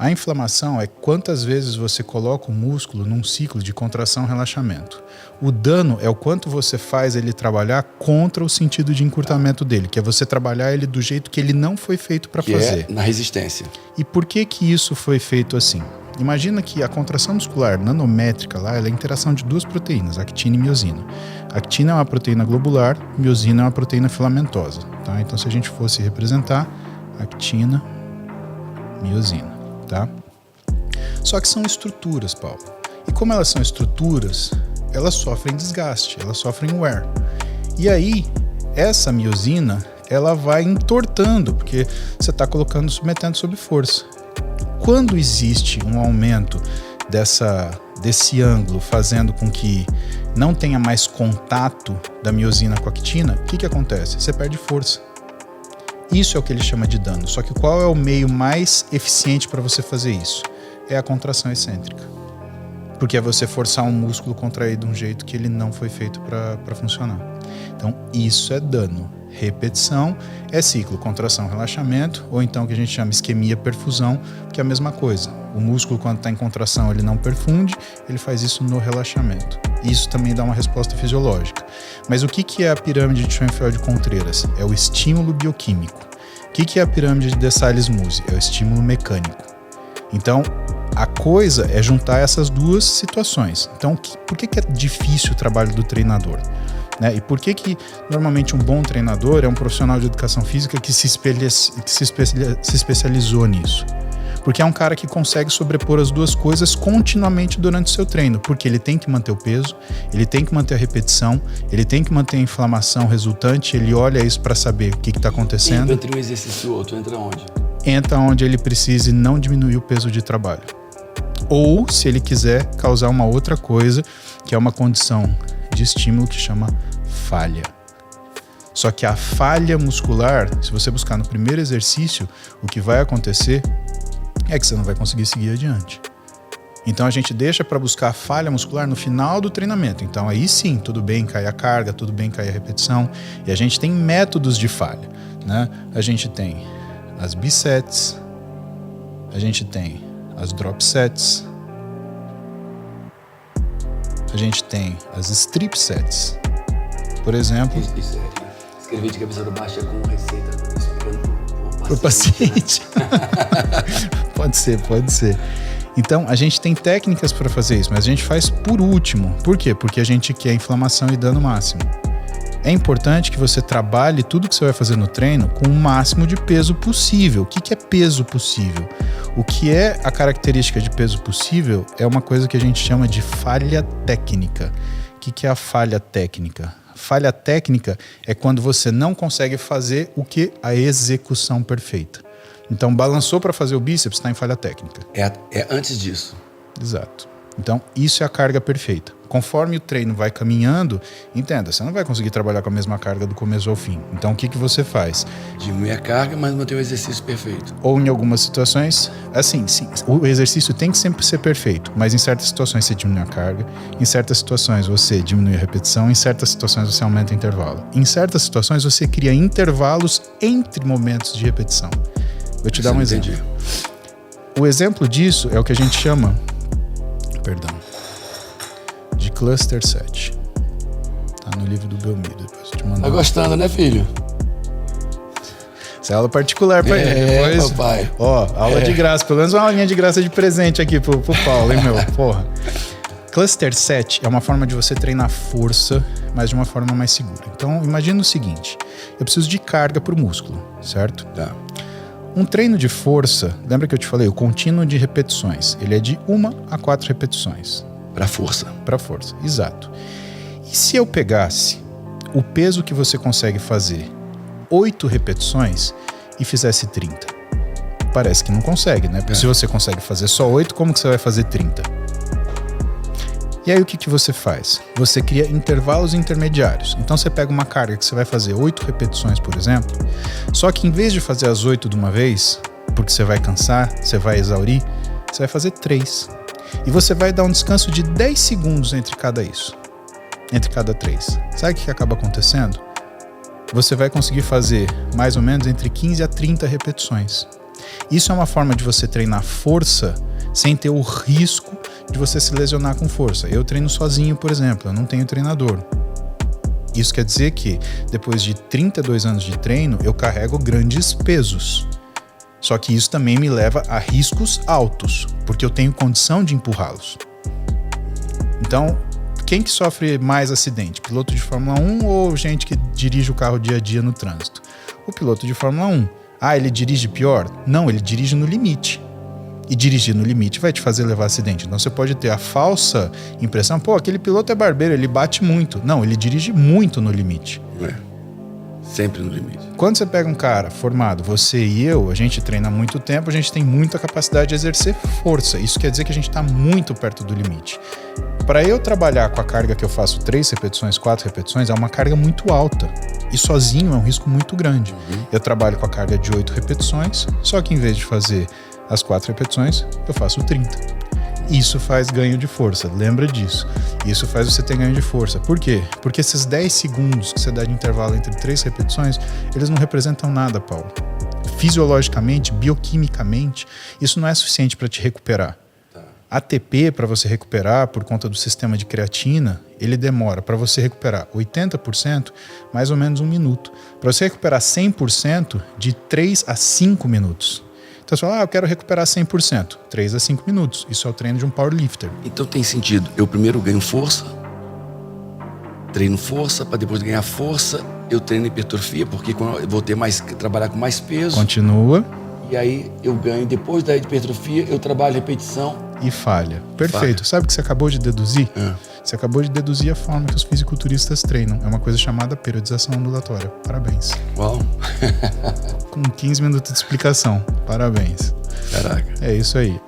A inflamação é quantas vezes você coloca o músculo num ciclo de contração e relaxamento. O dano é o quanto você faz ele trabalhar contra o sentido de encurtamento dele, que é você trabalhar ele do jeito que ele não foi feito para fazer. É na resistência. E por que isso foi feito assim? Imagina que a contração muscular nanométrica lá, ela é a interação de duas proteínas, actina e miosina. A actina é uma proteína globular, miosina é uma proteína filamentosa. Tá? Então, se a gente fosse representar, actina, miosina. Tá? Só que são estruturas, Paulo. E como elas são estruturas, elas sofrem desgaste, elas sofrem wear. E aí, essa miosina, ela vai entortando, porque você está submetendo sob força. Quando existe um aumento desse ângulo, fazendo com que não tenha mais contato da miosina com a actina, o que acontece? Você perde força. Isso é o que ele chama de dano. Só que qual é o meio mais eficiente para você fazer isso? É a contração excêntrica. Porque é você forçar um músculo contrair de um jeito que ele não foi feito para funcionar. Então, isso é dano. Repetição é ciclo, contração, relaxamento, ou então o que a gente chama isquemia, perfusão, que é a mesma coisa. O músculo, quando está em contração, ele não perfunde, ele faz isso no relaxamento. Isso também dá uma resposta fisiológica. Mas o que é a pirâmide de Schoenfeld-Contreras? É o estímulo bioquímico. O que é a pirâmide de de Sales-Musi? É o estímulo mecânico. Então, a coisa é juntar essas duas situações. Então, por que é difícil o trabalho do treinador? Né? E por que normalmente um bom treinador é um profissional de educação física que se especializou nisso? Porque é um cara que consegue sobrepor as duas coisas continuamente durante o seu treino, porque ele tem que manter o peso, ele tem que manter a repetição, ele tem que manter a inflamação resultante, ele olha isso para saber o que está acontecendo. Entre um exercício e outro, entra onde? Entra onde ele precise não diminuir o peso de trabalho. Ou, se ele quiser, causar uma outra coisa, que é uma condição de estímulo que chama falha. Só que a falha muscular, se você buscar no primeiro exercício, o que vai acontecer é que você não vai conseguir seguir adiante. Então a gente deixa para buscar a falha muscular no final do treinamento. Então aí sim, tudo bem cair a carga, tudo bem cair a repetição. E a gente tem métodos de falha, né? A gente tem as bisets, a gente tem as drop sets, a gente tem as strip sets. Por exemplo... Isso é escrever de cabeça baixa com receita explicando pro paciente. Pode ser. Então, a gente tem técnicas para fazer isso, mas a gente faz por último. Por quê? Porque a gente quer inflamação e dano máximo. É importante que você trabalhe tudo que você vai fazer no treino com o máximo de peso possível. O que é peso possível? O que é a característica de peso possível é uma coisa que a gente chama de falha técnica. O que é a falha técnica? Falha técnica é quando você não consegue fazer o que? A execução perfeita. Então, balançou para fazer o bíceps, está em falha técnica. É antes disso. Exato. Então, isso é a carga perfeita. Conforme o treino vai caminhando, entenda, você não vai conseguir trabalhar com a mesma carga do começo ao fim. Então, o que você faz? Diminui a carga, mas manter o exercício perfeito. Ou em algumas situações, assim, sim, o exercício tem que sempre ser perfeito, mas em certas situações você diminui a carga, em certas situações você diminui a repetição, em certas situações você aumenta o intervalo. Em certas situações você cria intervalos entre momentos de repetição. Vou te dar um exemplo. Entendi. O exemplo disso é o que a gente chama, de cluster set. Tá no livro do Belmiro. Depois eu te mando. Tá gostando, né, filho? Essa é aula particular pra ele. Depois, papai. Ó, aula de graça. Pelo menos uma aulinha de graça de presente aqui pro Paulo, hein, meu? Porra. Cluster set é uma forma de você treinar força, mas de uma forma mais segura. Então, imagina o seguinte. Eu preciso de carga pro músculo, certo? Tá. Um treino de força, lembra que eu te falei, o contínuo de repetições, ele é de 1 a 4 repetições. Pra força. Pra força, exato. E se eu pegasse o peso que você consegue fazer 8 repetições e fizesse 30? Parece que não consegue, né? Porque se você consegue fazer só 8, como que você vai fazer 30? E aí o que você faz? Você cria intervalos intermediários. Então você pega uma carga que você vai fazer 8 repetições, por exemplo, só que em vez de fazer as 8 de uma vez, porque você vai cansar, você vai exaurir, você vai fazer 3. E você vai dar um descanso de 10 segundos entre cada 3. Sabe o que acaba acontecendo? Você vai conseguir fazer mais ou menos entre 15 a 30 repetições. Isso é uma forma de você treinar força sem ter o risco de você se lesionar com força. Eu treino sozinho, por exemplo, eu não tenho treinador. Isso quer dizer que depois de 32 anos de treino, eu carrego grandes pesos. Só que isso também me leva a riscos altos, porque eu tenho condição de empurrá-los. Então, quem que sofre mais acidente? Piloto de Fórmula 1 ou gente que dirige o carro dia a dia no trânsito? O piloto de Fórmula 1. Ah, ele dirige pior? Não, ele dirige no limite. E dirigir no limite vai te fazer levar acidente. Então você pode ter a falsa impressão, pô, aquele piloto é barbeiro, ele bate muito. Não, ele dirige muito no limite. Sempre no limite. Quando você pega um cara formado, você e eu, a gente treina há muito tempo, a gente tem muita capacidade de exercer força. Isso quer dizer que a gente está muito perto do limite. Para eu trabalhar com a carga que eu faço 3 repetições, 4 repetições, é uma carga muito alta. E sozinho é um risco muito grande. Eu trabalho com a carga de 8 repetições, só que em vez de fazer as 4 repetições, eu faço 30. Isso faz ganho de força, lembra disso. Isso faz você ter ganho de força. Por quê? Porque esses 10 segundos que você dá de intervalo entre 3 repetições, eles não representam nada, Paulo. Fisiologicamente, bioquimicamente, isso não é suficiente para te recuperar. ATP, para você recuperar, por conta do sistema de creatina, ele demora para você recuperar 80%, mais ou menos 1 minuto. Para você recuperar 100%, de 3 a 5 minutos. Então você fala, eu quero recuperar 100%, 3 a 5 minutos. Isso é o treino de um powerlifter. Então tem sentido. Eu primeiro ganho força, treino força, para depois ganhar força, eu treino hipertrofia, porque eu vou ter trabalhar com mais peso. Continua. E aí eu ganho, depois da hipertrofia, eu trabalho repetição. E falha. Perfeito. Falha. Sabe o que você acabou de deduzir? Você acabou de deduzir a forma que os fisiculturistas treinam. É uma coisa chamada periodização ondulatória. Parabéns. Uau! Com 15 minutos de explicação. Parabéns. Caraca. É isso aí.